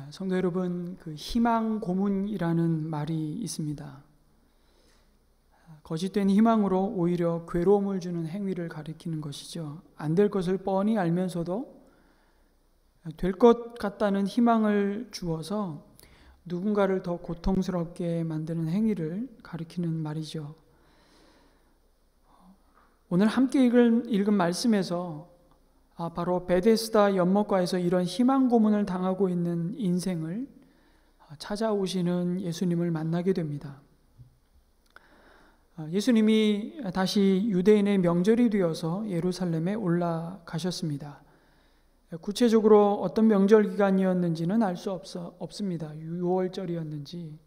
성도 여러분, 그 희망 고문이라는 말이 있습니다. 거짓된 희망으로 오히려 괴로움을 주는 행위를 가리키는 것이죠. 안 될 것을 뻔히 알면서도 될 것 같다는 희망을 주어서 누군가를 더 고통스럽게 만드는 행위를 가리키는 말이죠. 오늘 함께 읽은 말씀에서 바로 베데스다 연못가에서 이런 희망 고문을 당하고 있는 인생을 찾아오시는 예수님을 만나게 됩니다. 예수님이 다시 유대인의 명절이 되어서 예루살렘에 올라가셨습니다. 구체적으로 어떤 명절 기간이었는지는 알 수 없습니다. 유월절이었는지.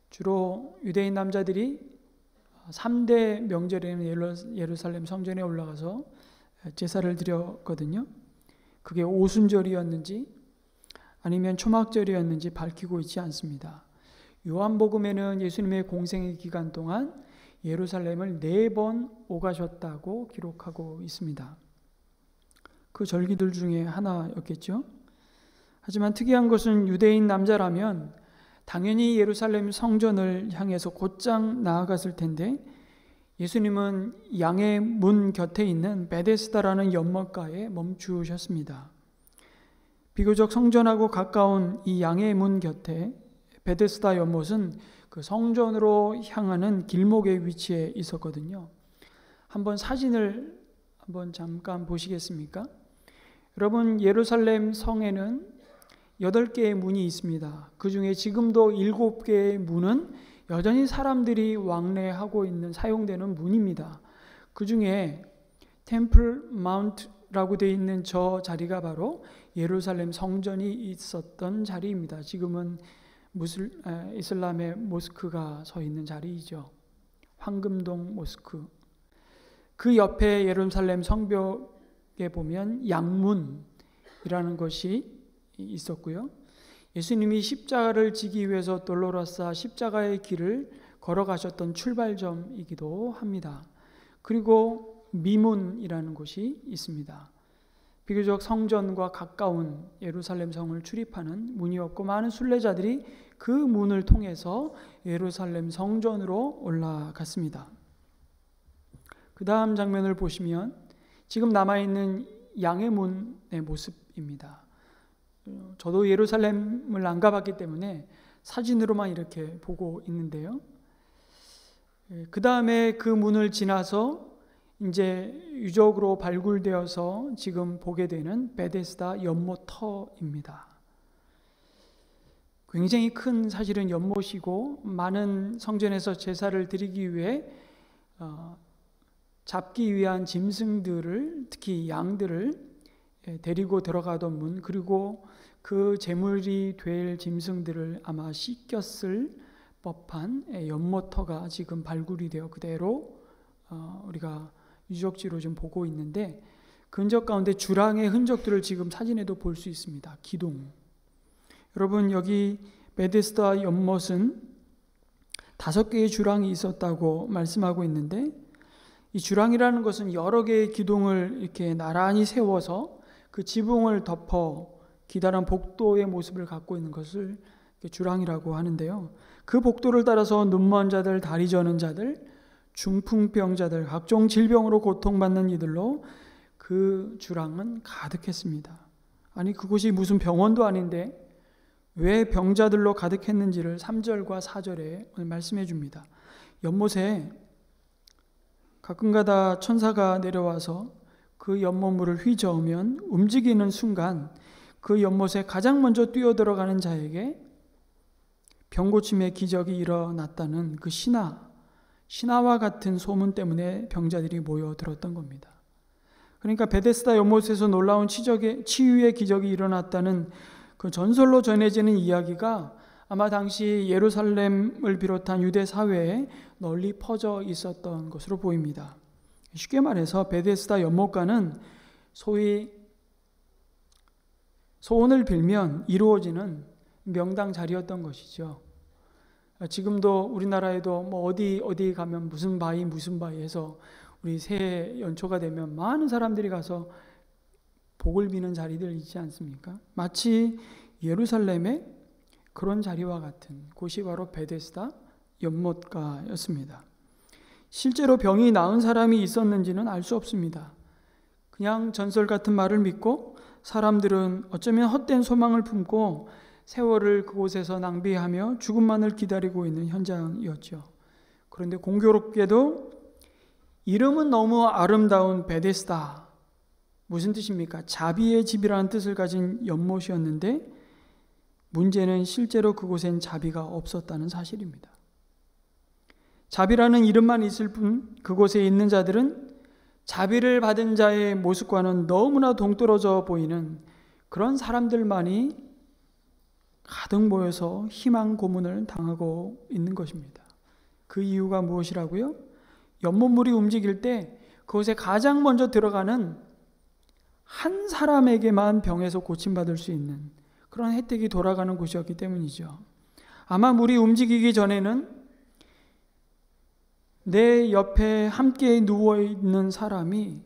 주로 유대인 남자들이 3대 명절에는 예루살렘 성전에 올라가서 제사를 드렸거든요. 그게 오순절이었는지 아니면 초막절이었는지 밝히고 있지 않습니다. 요한복음에는 예수님의 공생의 기간 동안 예루살렘을 4번 오가셨다고 기록하고 있습니다. 그 절기들 중에 하나였겠죠. 하지만 특이한 것은 유대인 남자라면 당연히 예루살렘 성전을 향해서 곧장 나아갔을 텐데 예수님은 양의 문 곁에 있는 베데스다라는 연못가에 멈추셨습니다. 비교적 성전하고 가까운 이 양의 문 곁에 베데스다 연못은 그 성전으로 향하는 길목에 위치해 있었거든요. 한번 사진을 잠깐 보시겠습니까? 여러분, 예루살렘 성에는 8개의 문이 있습니다. 그 중에 지금도 7개의 문은 여전히 사람들이 왕래하고 있는 사용되는 문입니다. 그 중에 템플 마운트라고 되어 있는 저 자리가 바로 예루살렘 성전이 있었던 자리입니다. 지금은 이슬람의 모스크가 서 있는 자리이죠. 황금동 모스크. 그 옆에 예루살렘 성벽에 보면 양문이라는 것이 있었고요. 예수님이 십자가를 지기 위해서 돌로로사 십자가의 길을 걸어가셨던 출발점이기도 합니다. 그리고 미문이라는 곳이 있습니다. 비교적 성전과 가까운 예루살렘 성을 출입하는 문이었고 많은 순례자들이 그 문을 통해서 예루살렘 성전으로 올라갔습니다. 그 다음 장면을 보시면 지금 남아있는 양의 문의 모습입니다. 저도 예루살렘을 안 가봤기 때문에 사진으로만 이렇게 보고 있는데요. 그 다음에 그 문을 지나서 이제 유적으로 발굴되어서 지금 보게 되는 베데스다 연못터입니다. 굉장히 큰 사실은 연못이고 많은 성전에서 제사를 드리기 위해 잡기 위한 짐승들을, 특히 양들을 데리고 들어가던 문, 그리고 그 제물이 될 짐승들을 아마 씻겼을 법한 연못터가 지금 발굴이 되어 그대로 우리가 유적지로 좀 보고 있는데, 그 흔적 가운데 주랑의 흔적들을 지금 사진에도 볼 수 있습니다. 기둥. 여러분, 여기 베데스다 연못은 5개의 주랑이 있었다고 말씀하고 있는데, 이 주랑이라는 것은 여러 개의 기둥을 이렇게 나란히 세워서 그 지붕을 덮어 기다란 복도의 모습을 갖고 있는 것을 주랑이라고 하는데요. 그 복도를 따라서 눈먼 자들, 다리 저는 자들, 중풍병자들, 각종 질병으로 고통받는 이들로 그 주랑은 가득했습니다. 아니, 그곳이 무슨 병원도 아닌데 왜 병자들로 가득했는지를 3절과 4절에 오늘 말씀해 줍니다. 연못에 가끔가다 천사가 내려와서 그 연못물을 휘저으면 움직이는 순간 그 연못에 가장 먼저 뛰어들어가는 자에게 병고침의 기적이 일어났다는 그 신화와 같은 소문 때문에 병자들이 모여들었던 겁니다. 그러니까 베데스다 연못에서 놀라운 치유의 기적이 일어났다는 그 전설로 전해지는 이야기가 아마 당시 예루살렘을 비롯한 유대 사회에 널리 퍼져 있었던 것으로 보입니다. 쉽게 말해서 베데스다 연못가는 소위 소원을 빌면 이루어지는 명당 자리였던 것이죠. 지금도 우리나라에도 뭐 어디 가면 무슨 바위 해서 우리 새해 연초가 되면 많은 사람들이 가서 복을 비는 자리들 있지 않습니까? 마치 예루살렘의 그런 자리와 같은 곳이 바로 베데스다 연못가였습니다. 실제로 병이 나은 사람이 있었는지는 알 수 없습니다. 그냥 전설 같은 말을 믿고 사람들은 어쩌면 헛된 소망을 품고 세월을 그곳에서 낭비하며 죽음만을 기다리고 있는 현장이었죠. 그런데 공교롭게도 이름은 너무 아름다운 베데스다. 무슨 뜻입니까? 자비의 집이라는 뜻을 가진 연못이었는데 문제는 실제로 그곳엔 자비가 없었다는 사실입니다. 자비라는 이름만 있을 뿐 그곳에 있는 자들은 자비를 받은 자의 모습과는 너무나 동떨어져 보이는 그런 사람들만이 가득 모여서 희망 고문을 당하고 있는 것입니다. 그 이유가 무엇이라고요? 연못물이 움직일 때 그곳에 가장 먼저 들어가는 한 사람에게만 병에서 고침받을 수 있는 그런 혜택이 돌아가는 곳이었기 때문이죠. 아마 물이 움직이기 전에는 내 옆에 함께 누워있는 사람이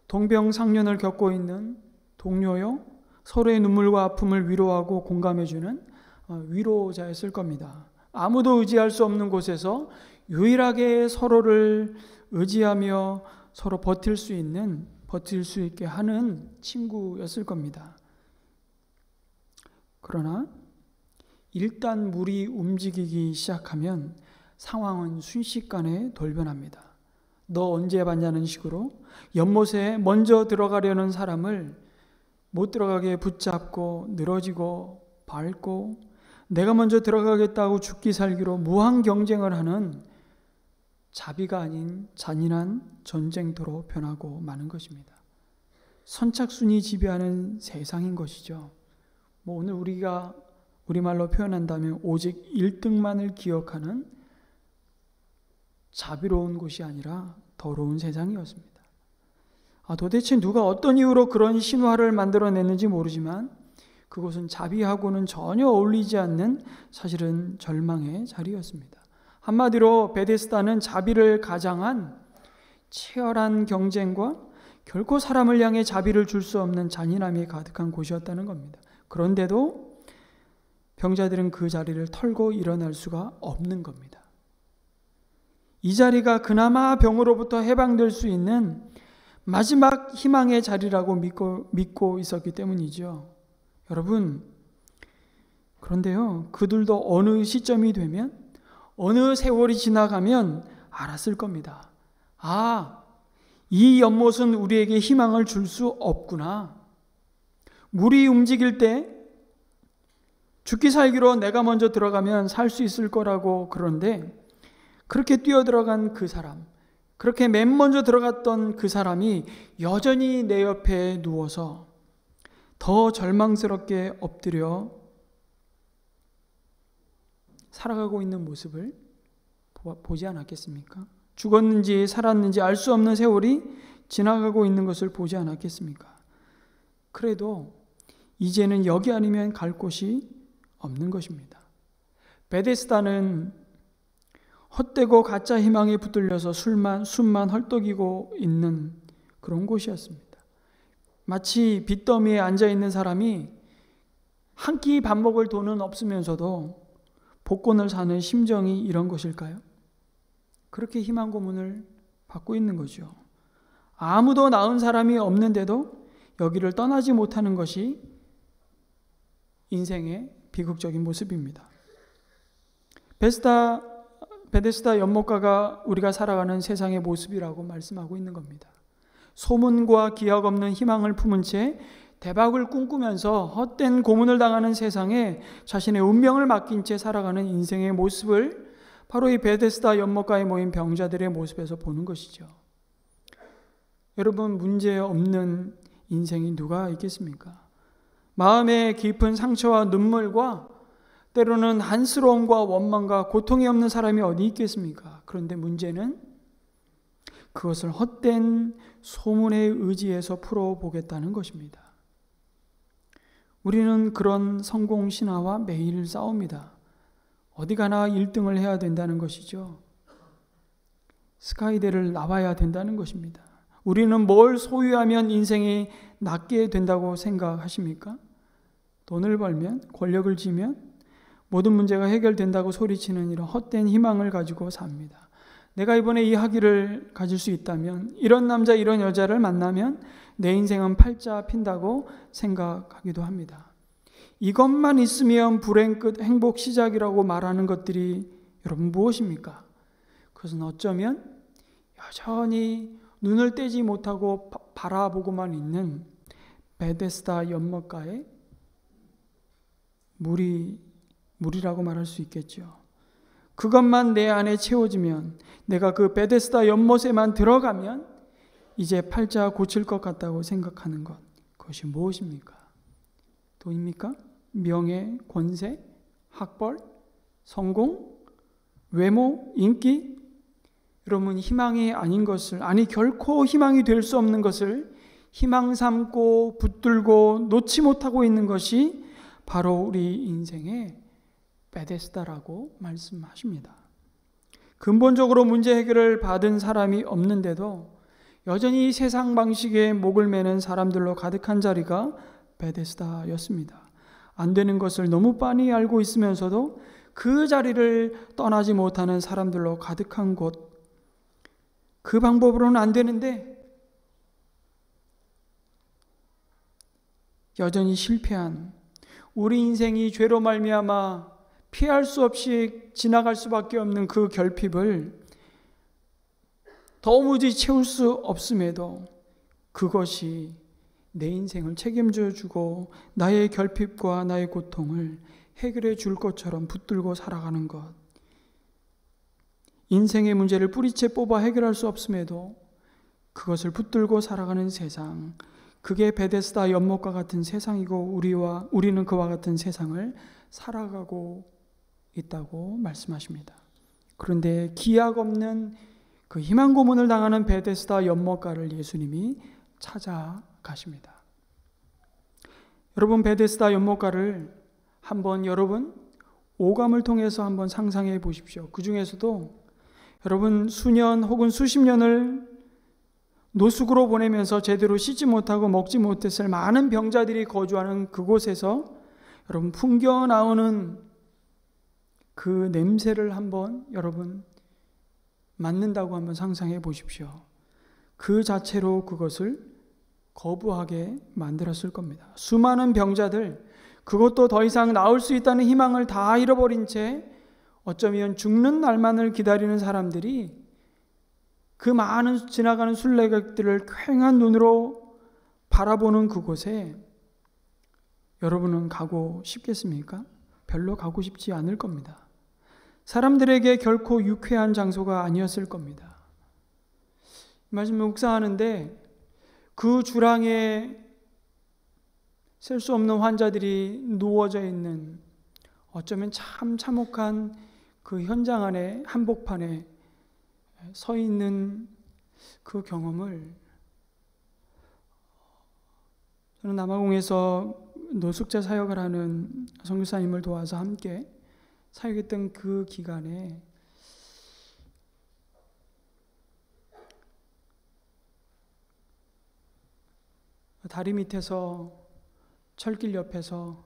동병상련을 겪고 있는 동료요, 서로의 눈물과 아픔을 위로하고 공감해주는 위로자였을 겁니다. 아무도 의지할 수 없는 곳에서 유일하게 서로를 의지하며 서로 버틸 수 있게 하는 친구였을 겁니다. 그러나 일단 물이 움직이기 시작하면 상황은 순식간에 돌변합니다. 너 언제 봤냐는 식으로 연못에 먼저 들어가려는 사람을 못 들어가게 붙잡고 늘어지고 밟고 내가 먼저 들어가겠다고 죽기 살기로 무한 경쟁을 하는 자비가 아닌 잔인한 전쟁터로 변하고 마는 것입니다. 선착순이 지배하는 세상인 것이죠. 오늘 우리가 우리말로 표현한다면 오직 1등만을 기억하는 자비로운 곳이 아니라 더러운 세상이었습니다. 도대체 누가 어떤 이유로 그런 신화를 만들어냈는지 모르지만 그곳은 자비하고는 전혀 어울리지 않는 사실은 절망의 자리였습니다. 한마디로 베데스다는 자비를 가장한 치열한 경쟁과 결코 사람을 향해 자비를 줄 수 없는 잔인함이 가득한 곳이었다는 겁니다. 그런데도 병자들은 그 자리를 털고 일어날 수가 없는 겁니다. 이 자리가 그나마 병으로부터 해방될 수 있는 마지막 희망의 자리라고 믿고 있었기 때문이죠. 여러분, 그런데요, 그들도 어느 시점이 되면, 어느 세월이 지나가면 알았을 겁니다. 이 연못은 우리에게 희망을 줄 수 없구나. 물이 움직일 때 죽기 살기로 내가 먼저 들어가면 살 수 있을 거라고 그런데 그렇게 뛰어들어간 그 사람, 그렇게 맨 먼저 들어갔던 그 사람이 여전히 내 옆에 누워서 더 절망스럽게 엎드려 살아가고 있는 모습을 보지 않았겠습니까? 죽었는지 살았는지 알 수 없는 세월이 지나가고 있는 것을 보지 않았겠습니까? 그래도 이제는 여기 아니면 갈 곳이 없는 것입니다. 베데스다는 헛되고 가짜 희망에 붙들려서 숨만 헐떡이고 있는 그런 곳이었습니다. 마치 빚더미에 앉아있는 사람이 한 끼 밥 먹을 돈은 없으면서도 복권을 사는 심정이 이런 것일까요? 그렇게 희망 고문을 받고 있는 거죠. 아무도 나은 사람이 없는데도 여기를 떠나지 못하는 것이 인생의 비극적인 모습입니다. 베데스다 연못가가 우리가 살아가는 세상의 모습이라고 말씀하고 있는 겁니다. 소문과 기약 없는 희망을 품은 채 대박을 꿈꾸면서 헛된 고문을 당하는 세상에 자신의 운명을 맡긴 채 살아가는 인생의 모습을 바로 이 베데스다 연못가에 모인 병자들의 모습에서 보는 것이죠. 여러분, 문제 없는 인생이 누가 있겠습니까? 마음의 깊은 상처와 눈물과 때로는 한스러움과 원망과 고통이 없는 사람이 어디 있겠습니까? 그런데 문제는 그것을 헛된 소문에 의지해서 풀어보겠다는 것입니다. 우리는 그런 성공 신화와 매일 싸웁니다. 어디 가나 1등을 해야 된다는 것이죠. 스카이대를 나와야 된다는 것입니다. 우리는 뭘 소유하면 인생이 낫게 된다고 생각하십니까? 돈을 벌면, 권력을 쥐면 모든 문제가 해결된다고 소리치는 이런 헛된 희망을 가지고 삽니다. 내가 이번에 이 학위를 가질 수 있다면, 이런 남자 이런 여자를 만나면 내 인생은 팔자 핀다고 생각하기도 합니다. 이것만 있으면 불행 끝 행복 시작이라고 말하는 것들이 여러분 무엇입니까? 그것은 어쩌면 여전히 눈을 떼지 못하고 바라보고만 있는 베데스다 연못가의 물이라고 말할 수 있겠죠. 그것만 내 안에 채워지면, 내가 그 베데스다 연못에만 들어가면 이제 팔자 고칠 것 같다고 생각하는 것, 그것이 무엇입니까? 돈입니까? 명예, 권세, 학벌, 성공, 외모, 인기? 여러분, 희망이 아닌 것을, 아니 결코 희망이 될 수 없는 것을 희망 삼고 붙들고 놓지 못하고 있는 것이 바로 우리 인생의 베데스다라고 말씀하십니다. 근본적으로 문제 해결을 받은 사람이 없는데도 여전히 세상 방식에 목을 매는 사람들로 가득한 자리가 베데스다였습니다. 안 되는 것을 너무 빤히 알고 있으면서도 그 자리를 떠나지 못하는 사람들로 가득한 곳, 그 방법으로는 안 되는데 여전히 실패한, 우리 인생이 죄로 말미암아 피할 수 없이 지나갈 수밖에 없는 그 결핍을 도무지 채울 수 없음에도 그것이 내 인생을 책임져 주고 나의 결핍과 나의 고통을 해결해 줄 것처럼 붙들고 살아가는 것, 인생의 문제를 뿌리채 뽑아 해결할 수 없음에도 그것을 붙들고 살아가는 세상, 그게 베데스다 연못과 같은 세상이고 우리는 그와 같은 세상을 살아가고 있다고 말씀하십니다. 그런데 기약 없는 그 희망 고문을 당하는 베데스다 연못가를 예수님이 찾아가십니다. 여러분, 베데스다 연못가를 한번 여러분 오감을 통해서 한번 상상해 보십시오. 그 중에서도 여러분 수년 혹은 수십 년을 노숙으로 보내면서 제대로 씻지 못하고 먹지 못했을 많은 병자들이 거주하는 그곳에서 여러분 풍겨 나오는 그 냄새를 한번 여러분 맡는다고 한번 상상해 보십시오. 그 자체로 그것을 거부하게 만들었을 겁니다. 수많은 병자들, 그것도 더 이상 나을 수 있다는 희망을 다 잃어버린 채 어쩌면 죽는 날만을 기다리는 사람들이 그 많은 지나가는 순례객들을 퀭한 눈으로 바라보는 그곳에 여러분은 가고 싶겠습니까? 별로 가고 싶지 않을 겁니다. 사람들에게 결코 유쾌한 장소가 아니었을 겁니다. 말씀 묵상하는데 그 주랑에 셀 수 없는 환자들이 누워져 있는, 어쩌면 참 참혹한 그 현장 안에 한복판에 서 있는 그 경험을 저는 남아공에서 노숙자 사역을 하는 선교사님을 도와서 함께 사역했던 그 기간에 다리 밑에서, 철길 옆에서,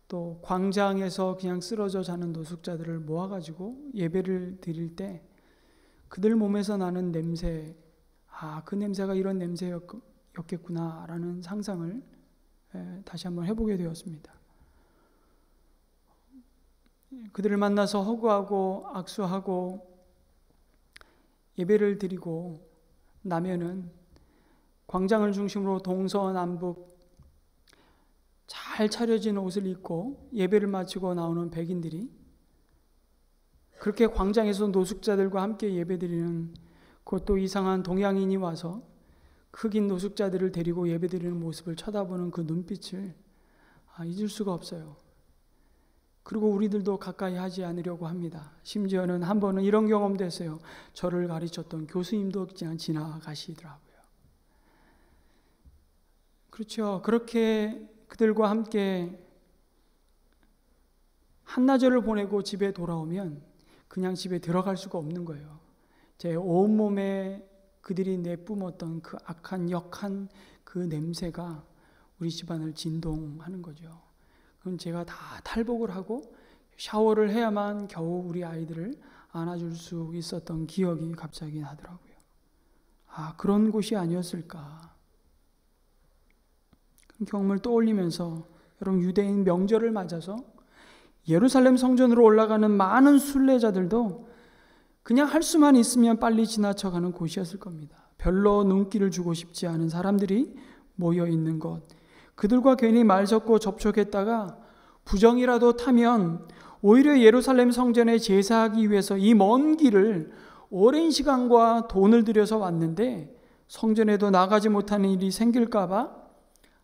또 광장에서 그냥 쓰러져 자는 노숙자들을 모아가지고 예배를 드릴 때 그들 몸에서 나는 냄새, 그 냄새가 이런 냄새였겠구나라는 상상을 다시 한번 해보게 되었습니다. 그들을 만나서 허구하고 악수하고 예배를 드리고 나면은 광장을 중심으로 동서남북 잘 차려진 옷을 입고 예배를 마치고 나오는 백인들이 그렇게 광장에서 노숙자들과 함께 예배드리는, 그것도 이상한 동양인이 와서 흑인 노숙자들을 데리고 예배드리는 모습을 쳐다보는 그 눈빛을 잊을 수가 없어요. 그리고 우리들도 가까이 하지 않으려고 합니다. 심지어는 한 번은 이런 경험도 했어요. 저를 가르쳤던 교수님도 그냥 지나가시더라고요. 그렇죠. 그렇게 그들과 함께 한나절을 보내고 집에 돌아오면 그냥 집에 들어갈 수가 없는 거예요. 제 온몸에 그들이 내뿜었던 그 악한 역한 그 냄새가 우리 집안을 진동하는 거죠. 그럼 제가 다 탈복을 하고 샤워를 해야만 겨우 우리 아이들을 안아줄 수 있었던 기억이 갑자기 나더라고요. 그런 곳이 아니었을까. 경험을 떠올리면서 여러분, 유대인 명절을 맞아서 예루살렘 성전으로 올라가는 많은 순례자들도 그냥 할 수만 있으면 빨리 지나쳐가는 곳이었을 겁니다. 별로 눈길을 주고 싶지 않은 사람들이 모여 있는 곳, 그들과 괜히 말 섞고 접촉했다가 부정이라도 타면 오히려 예루살렘 성전에 제사하기 위해서 이 먼 길을 오랜 시간과 돈을 들여서 왔는데 성전에도 나가지 못하는 일이 생길까 봐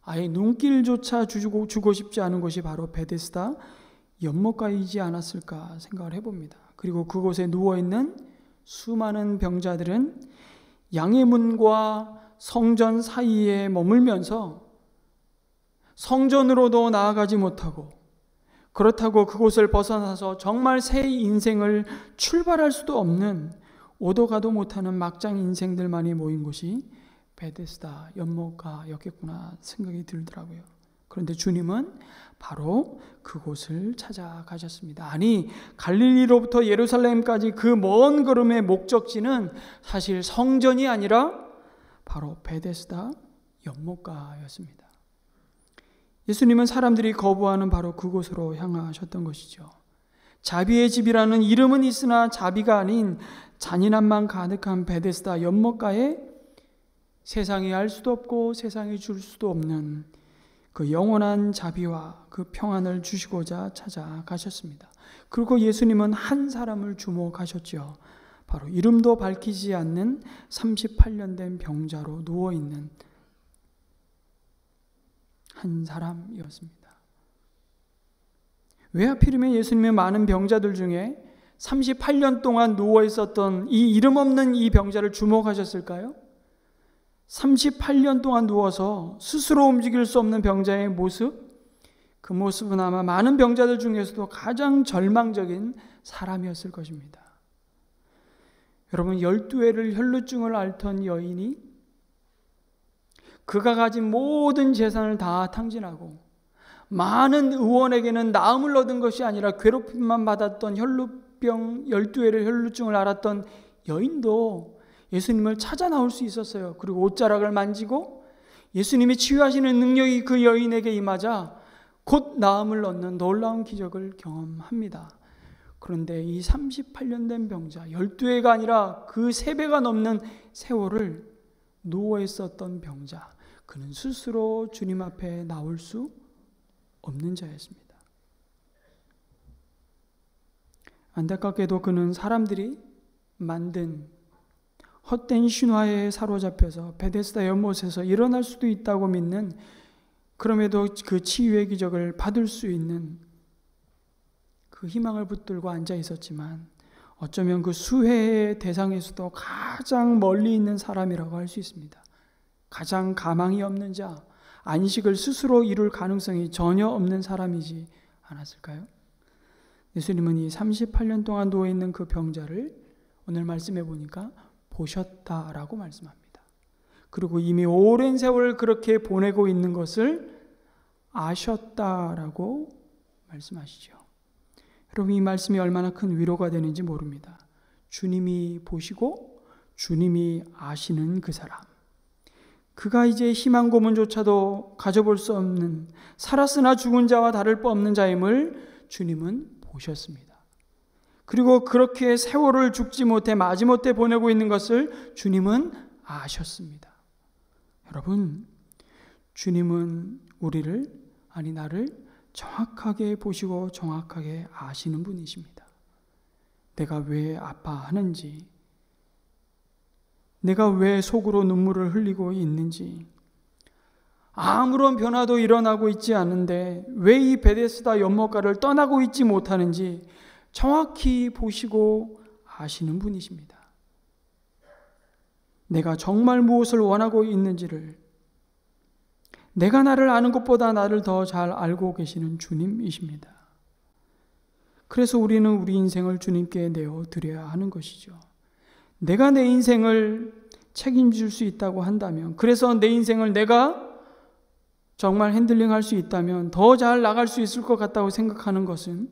아예 눈길조차 주고 싶지 않은 곳이 바로 베데스다 연못가이지 않았을까 생각을 해봅니다. 그리고 그곳에 누워있는 수많은 병자들은 양의 문과 성전 사이에 머물면서 성전으로도 나아가지 못하고, 그렇다고 그곳을 벗어나서 정말 새 인생을 출발할 수도 없는, 오도 가도 못하는 막장 인생들만이 모인 곳이 베데스다 연못가였겠구나 생각이 들더라고요. 그런데 주님은 바로 그곳을 찾아가셨습니다. 아니, 갈릴리로부터 예루살렘까지 그 먼 걸음의 목적지는 사실 성전이 아니라 바로 베데스다 연못가였습니다. 예수님은 사람들이 거부하는 바로 그곳으로 향하셨던 것이죠. 자비의 집이라는 이름은 있으나 자비가 아닌 잔인함만 가득한 베데스다 연못가에 세상이 알 수도 없고 세상이 줄 수도 없는 그 영원한 자비와 그 평안을 주시고자 찾아가셨습니다. 그리고 예수님은 한 사람을 주목하셨죠. 바로 이름도 밝히지 않는 38년 된 병자로 누워있는 한 사람이었습니다. 왜 하필이면 예수님의 많은 병자들 중에 38년 동안 누워있었던 이 이름 없는 이 병자를 주목하셨을까요? 38년 동안 누워서 스스로 움직일 수 없는 병자의 모습, 그 모습은 아마 많은 병자들 중에서도 가장 절망적인 사람이었을 것입니다. 여러분, 12회를 혈루증을 앓던 여인이 그가 가진 모든 재산을 다 탕진하고 많은 의원에게는 나음을 얻은 것이 아니라 괴롭힘만 받았던 혈루병 12회를 혈루증을 앓았던 여인도 예수님을 찾아 나올 수 있었어요. 그리고 옷자락을 만지고 예수님이 치유하시는 능력이 그 여인에게 임하자 곧 나음을 얻는 놀라운 기적을 경험합니다. 그런데 이 38년 된 병자, 12회가 아니라 그 3배가 넘는 세월을 누워 있었던 병자, 그는 스스로 주님 앞에 나올 수 없는 자였습니다. 안타깝게도 그는 사람들이 만든 헛된 신화에 사로잡혀서 베데스다 연못에서 일어날 수도 있다고 믿는, 그럼에도 그 치유의 기적을 받을 수 있는 그 희망을 붙들고 앉아 있었지만 어쩌면 그 수혜의 대상에서도 가장 멀리 있는 사람이라고 할 수 있습니다. 가장 가망이 없는 자, 안식을 스스로 이룰 가능성이 전혀 없는 사람이지 않았을까요? 예수님은 이 38년 동안 누워있는 그 병자를 오늘 말씀해 보니까 보셨다라고 말씀합니다. 그리고 이미 오랜 세월을 그렇게 보내고 있는 것을 아셨다라고 말씀하시죠. 여러분, 이 말씀이 얼마나 큰 위로가 되는지 모릅니다. 주님이 보시고 주님이 아시는 그 사람, 그가 이제 희망 고문조차도 가져볼 수 없는, 살았으나 죽은 자와 다를 바 없는 자임을 주님은 보셨습니다. 그리고 그렇게 세월을 죽지 못해 마지못해 보내고 있는 것을 주님은 아셨습니다. 여러분, 주님은 우리를, 아니 나를 정확하게 보시고 정확하게 아시는 분이십니다. 내가 왜 아파하는지, 내가 왜 속으로 눈물을 흘리고 있는지, 아무런 변화도 일어나고 있지 않은데 왜 이 베데스다 연못가를 떠나고 있지 못하는지 정확히 보시고 아시는 분이십니다. 내가 정말 무엇을 원하고 있는지를, 내가 나를 아는 것보다 나를 더 잘 알고 계시는 주님이십니다. 그래서 우리는 우리 인생을 주님께 내어드려야 하는 것이죠. 내가 내 인생을 책임질 수 있다고 한다면, 그래서 내 인생을 내가 정말 핸들링 할 수 있다면 더 잘 나갈 수 있을 것 같다고 생각하는 것은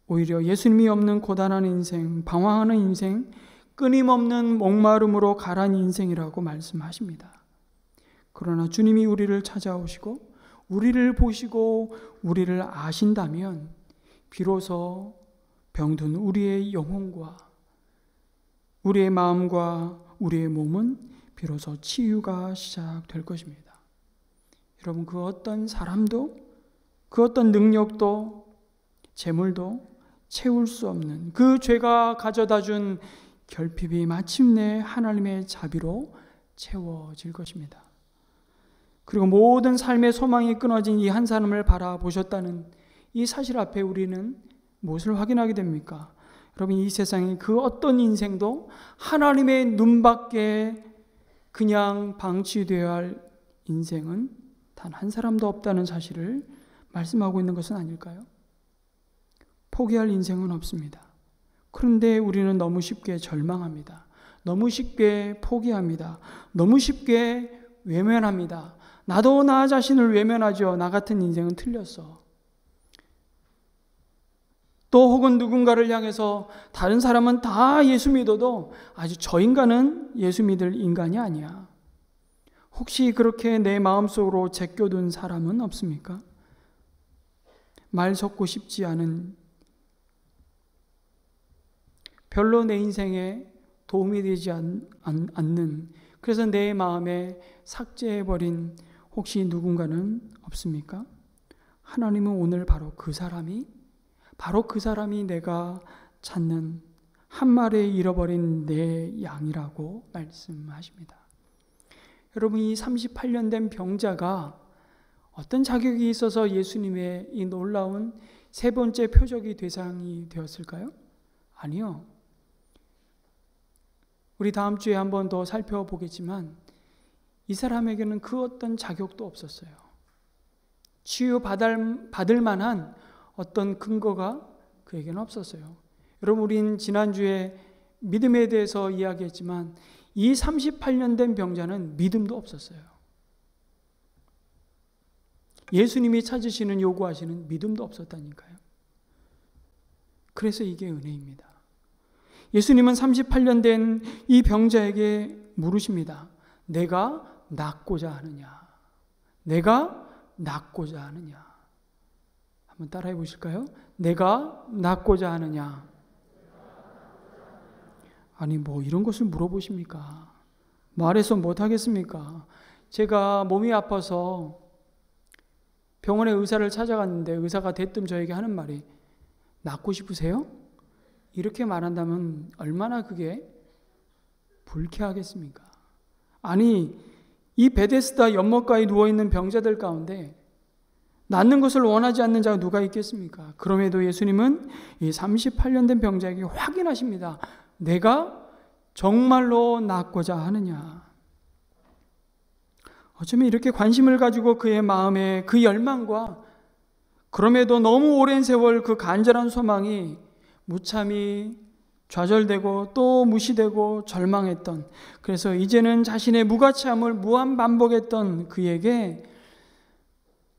오히려 예수님이 없는 고단한 인생, 방황하는 인생, 끊임없는 목마름으로 가란 인생이라고 말씀하십니다. 그러나 주님이 우리를 찾아오시고 우리를 보시고 우리를 아신다면 비로소 병든 우리의 영혼과 우리의 마음과 우리의 몸은 비로소 치유가 시작될 것입니다. 여러분, 그 어떤 사람도 그 어떤 능력도 재물도 채울 수 없는 그 죄가 가져다 준 결핍이 마침내 하나님의 자비로 채워질 것입니다. 그리고 모든 삶의 소망이 끊어진 이 한 사람을 바라보셨다는 이 사실 앞에 우리는 무엇을 확인하게 됩니까? 여러분, 이 세상의 그 어떤 인생도 하나님의 눈밖에 그냥 방치되어야 할 인생은 단 한 사람도 없다는 사실을 말씀하고 있는 것은 아닐까요? 포기할 인생은 없습니다. 그런데 우리는 너무 쉽게 절망합니다. 너무 쉽게 포기합니다. 너무 쉽게 외면합니다. 나도 나 자신을 외면하죠. 나 같은 인생은 틀렸어. 또 혹은 누군가를 향해서 다른 사람은 다 예수 믿어도 아주 저 인간은 예수 믿을 인간이 아니야. 혹시 그렇게 내 마음속으로 제껴둔 사람은 없습니까? 말 섞고 싶지 않은, 별로 내 인생에 도움이 되지 않는, 그래서 내 마음에 삭제해버린 혹시 누군가는 없습니까? 하나님은 오늘 바로 그 사람이 내가 찾는 한 마리에 잃어버린 내 양이라고 말씀하십니다. 여러분, 이 38년 된 병자가 어떤 자격이 있어서 예수님의 이 놀라운 세 번째 표적이 대상이 되었을까요? 아니요. 우리 다음 주에 한 번 더 살펴보겠지만 이 사람에게는 그 어떤 자격도 없었어요. 치유받을 만한 어떤 근거가 그에게는 없었어요. 여러분, 우린 지난주에 믿음에 대해서 이야기했지만 이 38년 된 병자는 믿음도 없었어요. 예수님이 찾으시는, 요구하시는 믿음도 없었다니까요. 그래서 이게 은혜입니다. 예수님은 38년 된 이 병자에게 물으십니다. 내가 낫고자 하느냐? 내가 낫고자 하느냐? 한번 따라해 보실까요? 내가 낫고자 하느냐? 아니, 뭐 이런 것을 물어보십니까? 말해서 못하겠습니까? 제가 몸이 아파서 병원에 의사를 찾아갔는데 의사가 대뜸 저에게 하는 말이 낫고 싶으세요? 이렇게 말한다면 얼마나 그게 불쾌하겠습니까? 아니, 이 베데스다 연못가에 누워있는 병자들 가운데 낫는 것을 원하지 않는 자가 누가 있겠습니까? 그럼에도 예수님은 이 38년 된 병자에게 확인하십니다. 내가 정말로 낫고자 하느냐? 어쩌면 이렇게 관심을 가지고 그의 마음에 그 열망과 그럼에도 너무 오랜 세월 그 간절한 소망이 무참히 좌절되고 또 무시되고 절망했던, 그래서 이제는 자신의 무가치함을 무한 반복했던 그에게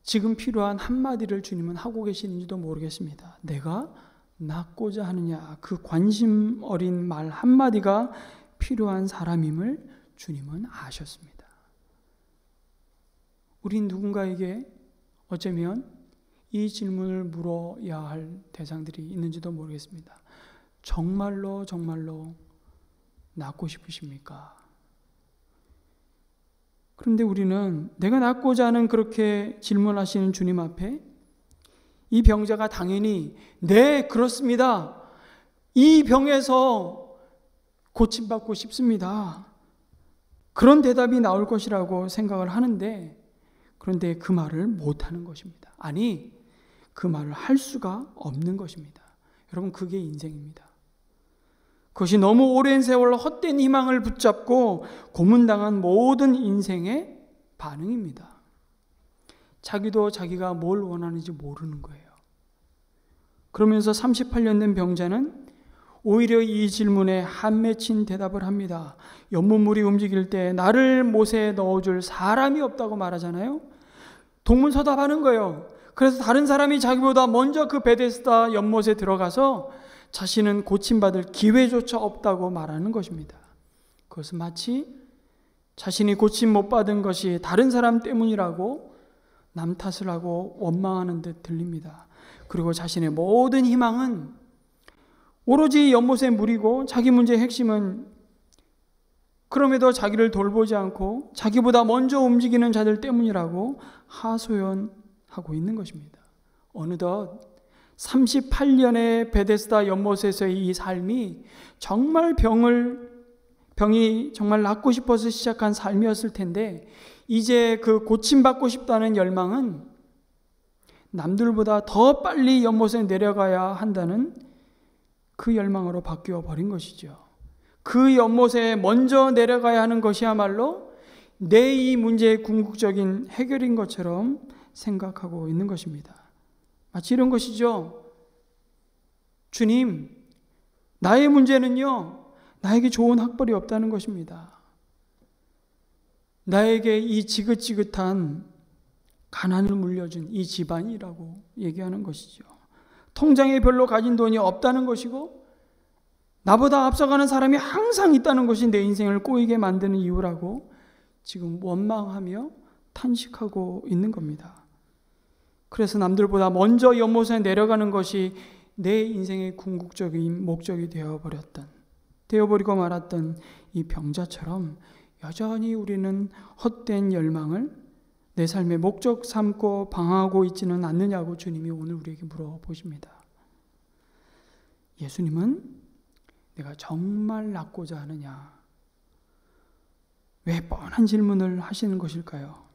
지금 필요한 한마디를 주님은 하고 계시는지도 모르겠습니다. 내가 낫고자 하느냐? 그 관심 어린 말 한마디가 필요한 사람임을 주님은 아셨습니다. 우린 누군가에게 어쩌면 이 질문을 물어야 할 대상들이 있는지도 모르겠습니다. 정말로 낫고 싶으십니까? 그런데 우리는 내가 낫고자 하는 그렇게 질문하시는 주님 앞에 이 병자가 당연히 네, 그렇습니다. 이 병에서 고침받고 싶습니다. 그런 대답이 나올 것이라고 생각을 하는데, 그런데 그 말을 못하는 것입니다. 아니, 그 말을 할 수가 없는 것입니다. 여러분, 그게 인생입니다. 그것이 너무 오랜 세월 헛된 희망을 붙잡고 고문당한 모든 인생의 반응입니다. 자기도 자기가 뭘 원하는지 모르는 거예요. 그러면서 38년 된 병자는 오히려 이 질문에 한맺힌 대답을 합니다. 연못물이 움직일 때 나를 못에 넣어줄 사람이 없다고 말하잖아요. 동문서답하는 거예요. 그래서 다른 사람이 자기보다 먼저 그 베데스다 연못에 들어가서 자신은 고침받을 기회조차 없다고 말하는 것입니다. 그것은 마치 자신이 고침 못 받은 것이 다른 사람 때문이라고 남 탓을 하고 원망하는 듯 들립니다. 그리고 자신의 모든 희망은 오로지 연못의 물이고 자기 문제의 핵심은 그럼에도 자기를 돌보지 않고 자기보다 먼저 움직이는 자들 때문이라고 하소연하고 있는 것입니다. 어느덧 38년의 베데스다 연못에서의 이 삶이 정말 병이 정말 낫고 싶어서 시작한 삶이었을 텐데 이제 그 고침받고 싶다는 열망은 남들보다 더 빨리 연못에 내려가야 한다는 그 열망으로 바뀌어 버린 것이죠. 그 연못에 먼저 내려가야 하는 것이야말로 내 이 문제의 궁극적인 해결인 것처럼 생각하고 있는 것입니다. 마치 이런 것이죠. 주님, 나의 문제는요, 나에게 좋은 학벌이 없다는 것입니다. 나에게 이 지긋지긋한 가난을 물려준 이 집안이라고 얘기하는 것이죠. 통장에 별로 가진 돈이 없다는 것이고 나보다 앞서가는 사람이 항상 있다는 것이 내 인생을 꼬이게 만드는 이유라고 지금 원망하며 탄식하고 있는 겁니다. 그래서 남들보다 먼저 연못에 내려가는 것이 내 인생의 궁극적인 목적이 되어버리고 말았던 이 병자처럼 여전히 우리는 헛된 열망을 내 삶의 목적 삼고 방황하고 있지는 않느냐고 주님이 오늘 우리에게 물어보십니다. 예수님은 내가 정말 낫고자 하느냐? 왜 뻔한 질문을 하시는 것일까요?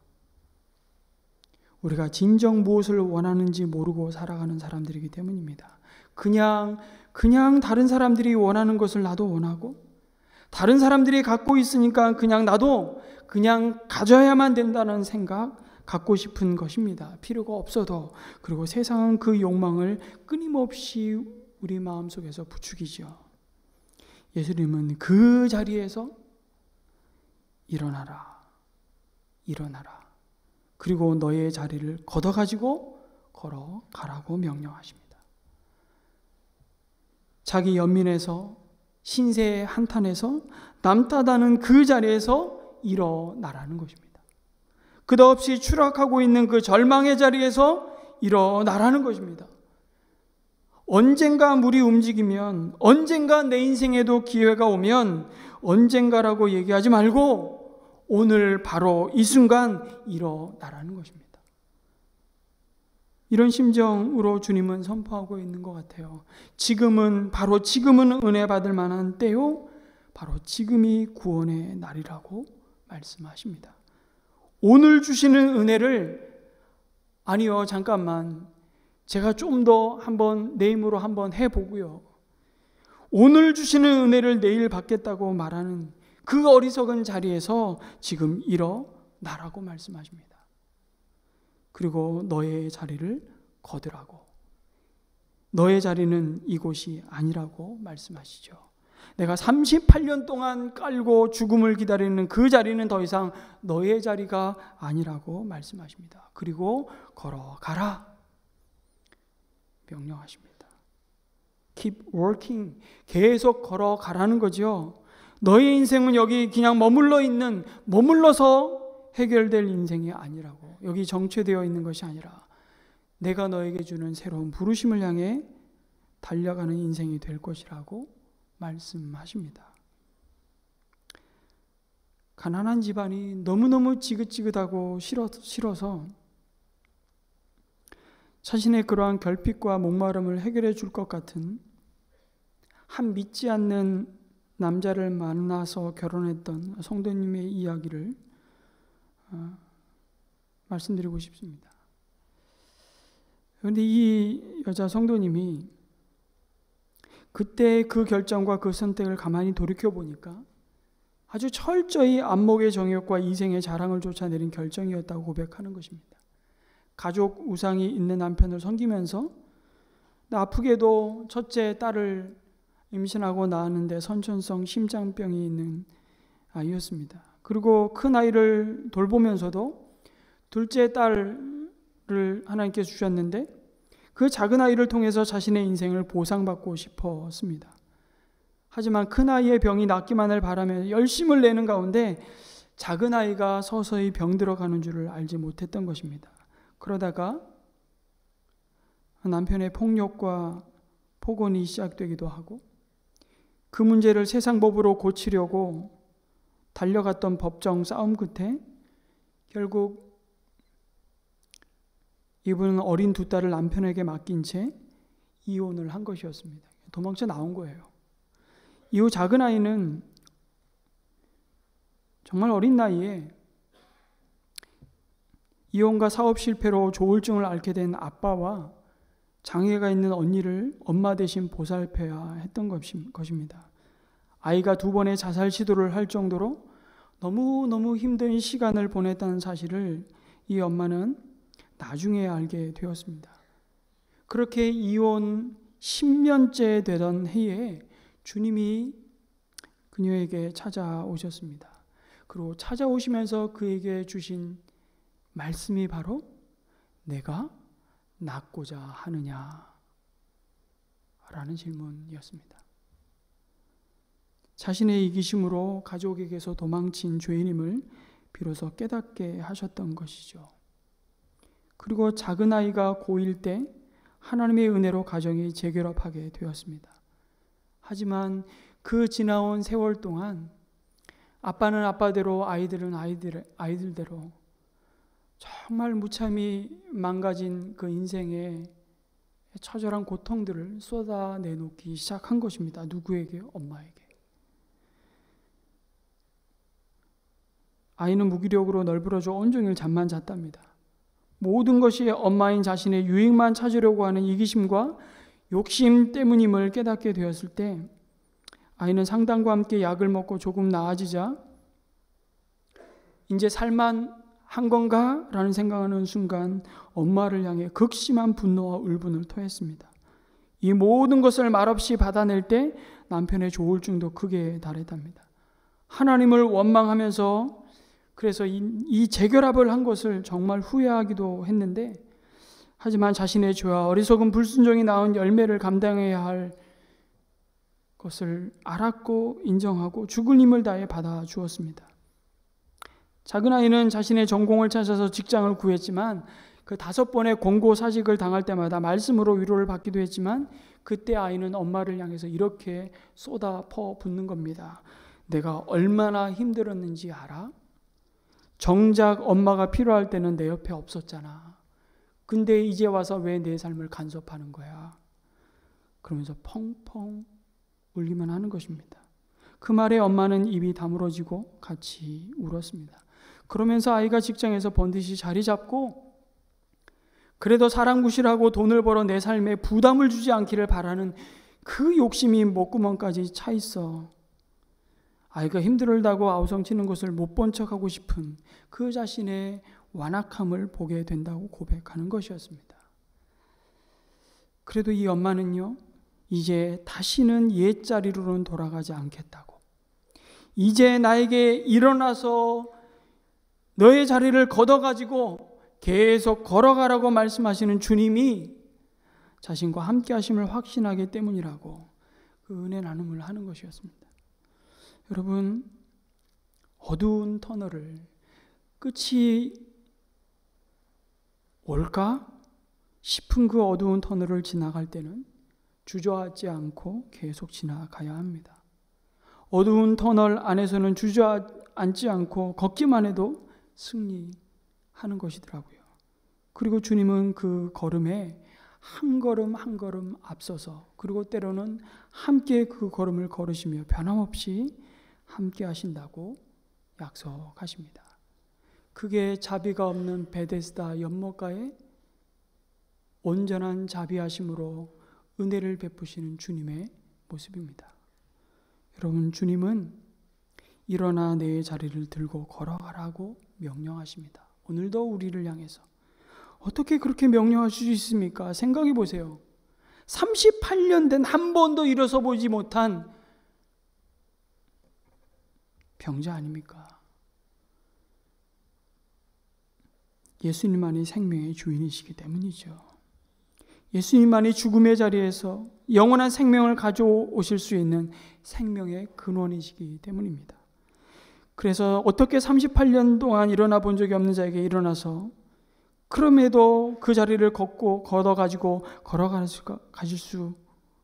우리가 진정 무엇을 원하는지 모르고 살아가는 사람들이기 때문입니다. 그냥 다른 사람들이 원하는 것을 나도 원하고 다른 사람들이 갖고 있으니까 그냥 나도 그냥 가져야만 된다는 생각 갖고 싶은 것입니다. 필요가 없어도. 그리고 세상은 그 욕망을 끊임없이 우리 마음속에서 부추기죠. 예수님은 그 자리에서 일어나라. 그리고 너의 자리를 걷어가지고 걸어가라고 명령하십니다. 자기 연민에서 신세의 한탄에서 남따다는 그 자리에서 일어나라는 것입니다. 끝없이 추락하고 있는 그 절망의 자리에서 일어나라는 것입니다. 언젠가 물이 움직이면, 언젠가 내 인생에도 기회가 오면 언젠가라고 얘기하지 말고 오늘 바로 이 순간 일어나라는 것입니다. 이런 심정으로 주님은 선포하고 있는 것 같아요. 바로 지금은 은혜 받을 만한 때요. 바로 지금이 구원의 날이라고 말씀하십니다. 오늘 주시는 은혜를, 아니요, 잠깐만, 제가 좀 더 내 힘으로 한번 해보고요. 오늘 주시는 은혜를 내일 받겠다고 말하는 그 어리석은 자리에서 지금 일어나라고 말씀하십니다. 그리고 너의 자리를 거두라고. 너의 자리는 이곳이 아니라고 말씀하시죠. 내가 38년 동안 깔고 죽음을 기다리는 그 자리는 더 이상 너의 자리가 아니라고 말씀하십니다. 그리고 걸어가라 명령하십니다. Keep working. 계속 걸어가라는 거죠. 너의 인생은 여기 그냥 머물러서 해결될 인생이 아니라고. 여기 정체되어 있는 것이 아니라 내가 너에게 주는 새로운 부르심을 향해 달려가는 인생이 될 것이라고 말씀하십니다. 가난한 집안이 너무너무 지긋지긋하고 싫어서 자신의 그러한 결핍과 목마름을 해결해 줄 것 같은 한 믿지 않는 남자를 만나서 결혼했던 성도님의 이야기를 말씀드리고 싶습니다. 그런데 이 여자 성도님이 그때 그 결정과 그 선택을 가만히 돌이켜보니까 아주 철저히 안목의 정욕과 이생의 자랑을 쫓아내린 결정이었다고 고백하는 것입니다. 가족 우상이 있는 남편을 섬기면서 아프게도 첫째 딸을 임신하고 낳았는데 선천성 심장병이 있는 아이였습니다. 그리고 큰 아이를 돌보면서도 둘째 딸을 하나님께서 주셨는데 그 작은 아이를 통해서 자신의 인생을 보상받고 싶었습니다. 하지만 큰 아이의 병이 낫기만을 바라며 열심을 내는 가운데 작은 아이가 서서히 병들어가는 줄을 알지 못했던 것입니다. 그러다가 남편의 폭력과 폭언이 시작되기도 하고 그 문제를 세상 법으로 고치려고 달려갔던 법정 싸움 끝에 결국 이분은 어린 두 딸을 남편에게 맡긴 채 이혼을 한 것이었습니다. 도망쳐 나온 거예요. 이후 작은 아이는 정말 어린 나이에 이혼과 사업 실패로 조울증을 앓게 된 아빠와 장애가 있는 언니를 엄마 대신 보살펴야 했던 것입니다. 아이가 2번의 자살 시도를 할 정도로 너무너무 힘든 시간을 보냈다는 사실을 이 엄마는 나중에 알게 되었습니다. 그렇게 이혼 10년째 되던 해에 주님이 그녀에게 찾아오셨습니다. 그리고 찾아오시면서 그에게 주신 말씀이 바로 내가 낳고자 하느냐? 라는 질문이었습니다. 자신의 이기심으로 가족에게서 도망친 죄인임을 비로소 깨닫게 하셨던 것이죠. 그리고 작은 아이가 고1 때 하나님의 은혜로 가정이 재결합하게 되었습니다. 하지만 그 지나온 세월 동안 아빠는 아빠대로 아이들은 아이들대로 정말 무참히 망가진 그 인생에 처절한 고통들을 쏟아내놓기 시작한 것입니다. 누구에게? 엄마에게. 아이는 무기력으로 널브러져 온종일 잠만 잤답니다. 모든 것이 엄마인 자신의 유익만 찾으려고 하는 이기심과 욕심 때문임을 깨닫게 되었을 때 아이는 상담과 함께 약을 먹고 조금 나아지자 이제 살만 한 건가? 라는 생각하는 순간 엄마를 향해 극심한 분노와 울분을 토했습니다. 이 모든 것을 말없이 받아낼 때 남편의 조울증도 크게 달했답니다. 하나님을 원망하면서 그래서 이 재결합을 한 것을 정말 후회하기도 했는데 하지만 자신의 죄와 어리석은 불순종이 낳은 열매를 감당해야 할 것을 알았고 인정하고 죽을 힘을 다해 받아 주었습니다. 작은 아이는 자신의 전공을 찾아서 직장을 구했지만 그 5번의 공고사직을 당할 때마다 말씀으로 위로를 받기도 했지만 그때 아이는 엄마를 향해서 이렇게 쏟아 퍼붓는 겁니다. 내가 얼마나 힘들었는지 알아? 정작 엄마가 필요할 때는 내 옆에 없었잖아. 근데 이제 와서 왜 내 삶을 간섭하는 거야? 그러면서 펑펑 울기만 하는 것입니다. 그 말에 엄마는 입이 다물어지고 같이 울었습니다. 그러면서 아이가 직장에서 번듯이 자리 잡고 그래도 사랑구실하고 돈을 벌어 내 삶에 부담을 주지 않기를 바라는 그 욕심이 목구멍까지 차 있어. 아이가 힘들다고 아우성치는 것을 못 본 척하고 싶은 그 자신의 완악함을 보게 된다고 고백하는 것이었습니다. 그래도 이 엄마는요, 이제 다시는 옛자리로는 돌아가지 않겠다고. 이제 나에게 일어나서 너의 자리를 걷어가지고 계속 걸어가라고 말씀하시는 주님이 자신과 함께 하심을 확신하기 때문이라고 그 은혜 나눔을 하는 것이었습니다. 여러분, 어두운 터널을 끝이 올까 싶은 그 어두운 터널을 지나갈 때는 주저앉지 않고 계속 지나가야 합니다. 어두운 터널 안에서는 주저앉지 않고 걷기만 해도 승리하는 것이더라고요. 그리고 주님은 그 걸음에 한 걸음 한 걸음 앞서서 그리고 때로는 함께 그 걸음을 걸으시며 변함없이 함께 하신다고 약속하십니다. 그게 자비가 없는 베데스다 연못가에 온전한 자비하심으로 은혜를 베푸시는 주님의 모습입니다. 여러분, 주님은 일어나 내 자리를 들고 걸어가라고 명령하십니다. 오늘도 우리를 향해서 어떻게 그렇게 명령할 수 있습니까? 생각해 보세요. 38년 된 한 번도 일어서 보지 못한 병자 아닙니까? 예수님만이 생명의 주인이시기 때문이죠. 예수님만이 죽음의 자리에서 영원한 생명을 가져오실 수 있는 생명의 근원이시기 때문입니다. 그래서 어떻게 38년 동안 일어나 본 적이 없는 자에게 일어나서 그럼에도 그 자리를 걷어가지고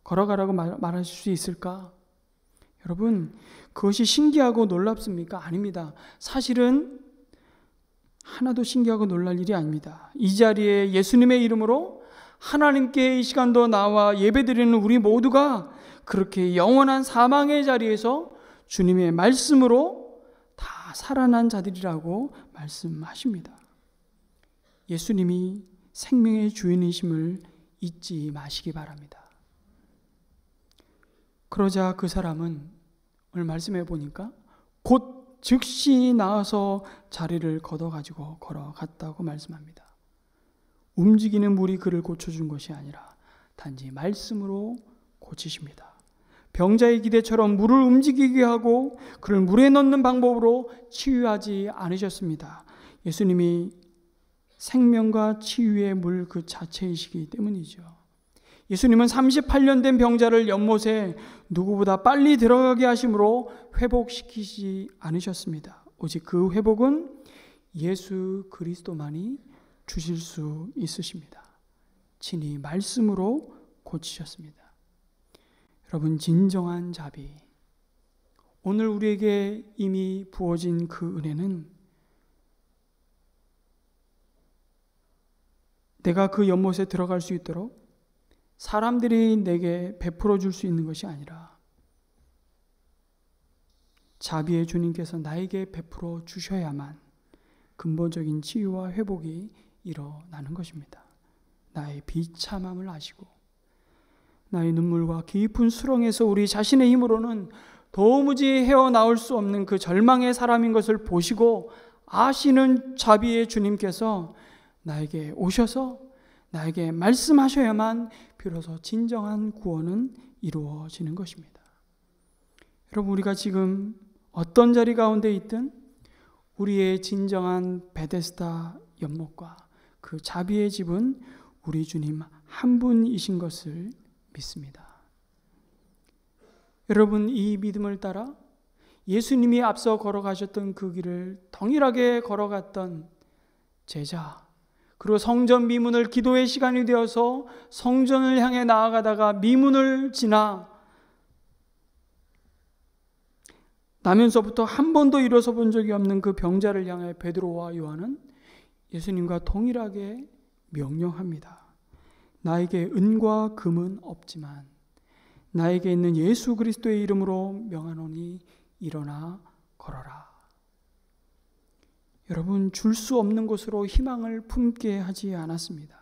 걸어가라고 말할 수 있을까? 여러분, 그것이 신기하고 놀랍습니까? 아닙니다. 사실은 하나도 신기하고 놀랄 일이 아닙니다. 이 자리에 예수님의 이름으로 하나님께 이 시간도 나와 예배드리는 우리 모두가 그렇게 영원한 사망의 자리에서 주님의 말씀으로 다 살아난 자들이라고 말씀하십니다. 예수님이 생명의 주인이심을 잊지 마시기 바랍니다. 그러자 그 사람은 오늘 말씀해 보니까 곧 즉시 나와서 자리를 걷어가지고 걸어갔다고 말씀합니다. 움직이는 물이 그를 고쳐준 것이 아니라 단지 말씀으로 고치십니다. 병자의 기대처럼 물을 움직이게 하고 그를 물에 넣는 방법으로 치유하지 않으셨습니다. 예수님이 생명과 치유의 물 그 자체이시기 때문이죠. 예수님은 38년 된 병자를 연못에 누구보다 빨리 들어가게 하심으로 회복시키지 않으셨습니다. 오직 그 회복은 예수 그리스도만이 주실 수 있으십니다. 친히 말씀으로 고치셨습니다. 여러분, 진정한 자비, 오늘 우리에게 이미 부어진 그 은혜는 내가 그 연못에 들어갈 수 있도록 사람들이 내게 베풀어 줄 수 있는 것이 아니라 자비의 주님께서 나에게 베풀어 주셔야만 근본적인 치유와 회복이 일어나는 것입니다. 나의 비참함을 아시고 나의 눈물과 깊은 수렁에서 우리 자신의 힘으로는 도무지 헤어나올 수 없는 그 절망의 사람인 것을 보시고 아시는 자비의 주님께서 나에게 오셔서 나에게 말씀하셔야만 비로소 진정한 구원은 이루어지는 것입니다. 여러분, 우리가 지금 어떤 자리 가운데 있든 우리의 진정한 베데스다 연못과 그 자비의 집은 우리 주님 한 분이신 것을 믿습니다. 여러분, 이 믿음을 따라 예수님이 앞서 걸어가셨던 그 길을 동일하게 걸어갔던 제자, 그리고 성전 미문을 기도의 시간이 되어서 성전을 향해 나아가다가 미문을 지나 나면서부터 한 번도 일어서 본 적이 없는 그 병자를 향해 베드로와 요한은 예수님과 동일하게 명령합니다. 나에게 은과 금은 없지만 나에게 있는 예수 그리스도의 이름으로 명하노니 일어나 걸어라. 여러분, 줄 수 없는 곳으로 희망을 품게 하지 않았습니다.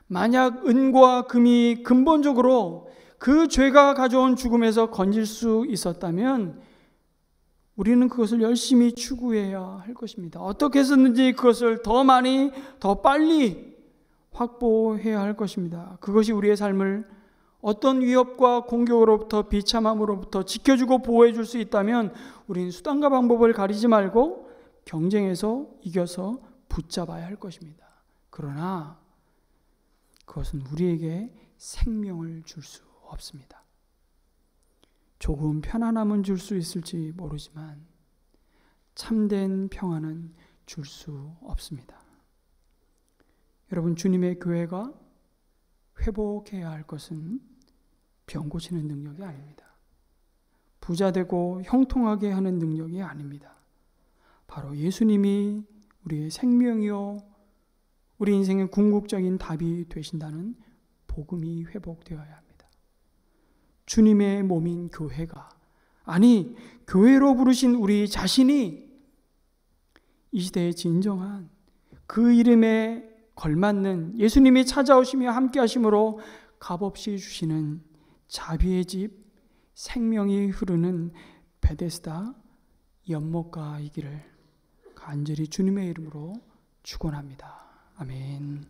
만약 은과 금이 근본적으로 그 죄가 가져온 죽음에서 건질 수 있었다면 우리는 그것을 열심히 추구해야 할 것입니다. 어떻게 해서든지 그것을 더 많이, 더 빨리 확보해야 할 것입니다. 그것이 우리의 삶을 어떤 위협과 공격으로부터, 비참함으로부터 지켜주고 보호해 줄 수 있다면 우리는 수단과 방법을 가리지 말고 경쟁에서 이겨서 붙잡아야 할 것입니다. 그러나 그것은 우리에게 생명을 줄 수 없습니다. 조금 편안함은 줄 수 있을지 모르지만 참된 평안은 줄 수 없습니다. 여러분, 주님의 교회가 회복해야 할 것은 병 고치는 능력이 아닙니다. 부자 되고 형통하게 하는 능력이 아닙니다. 바로 예수님이 우리의 생명이요 우리 인생의 궁극적인 답이 되신다는 복음이 회복되어야 합니다. 주님의 몸인 교회가, 아니 교회로 부르신 우리 자신이 이 시대의 진정한 그 이름에 걸맞는 예수님이 찾아오시며 함께 하심으로 값없이 주시는 자비의 집, 생명이 흐르는 베데스다 연못가이기를 간절히 주님의 이름으로 축원합니다. 아멘.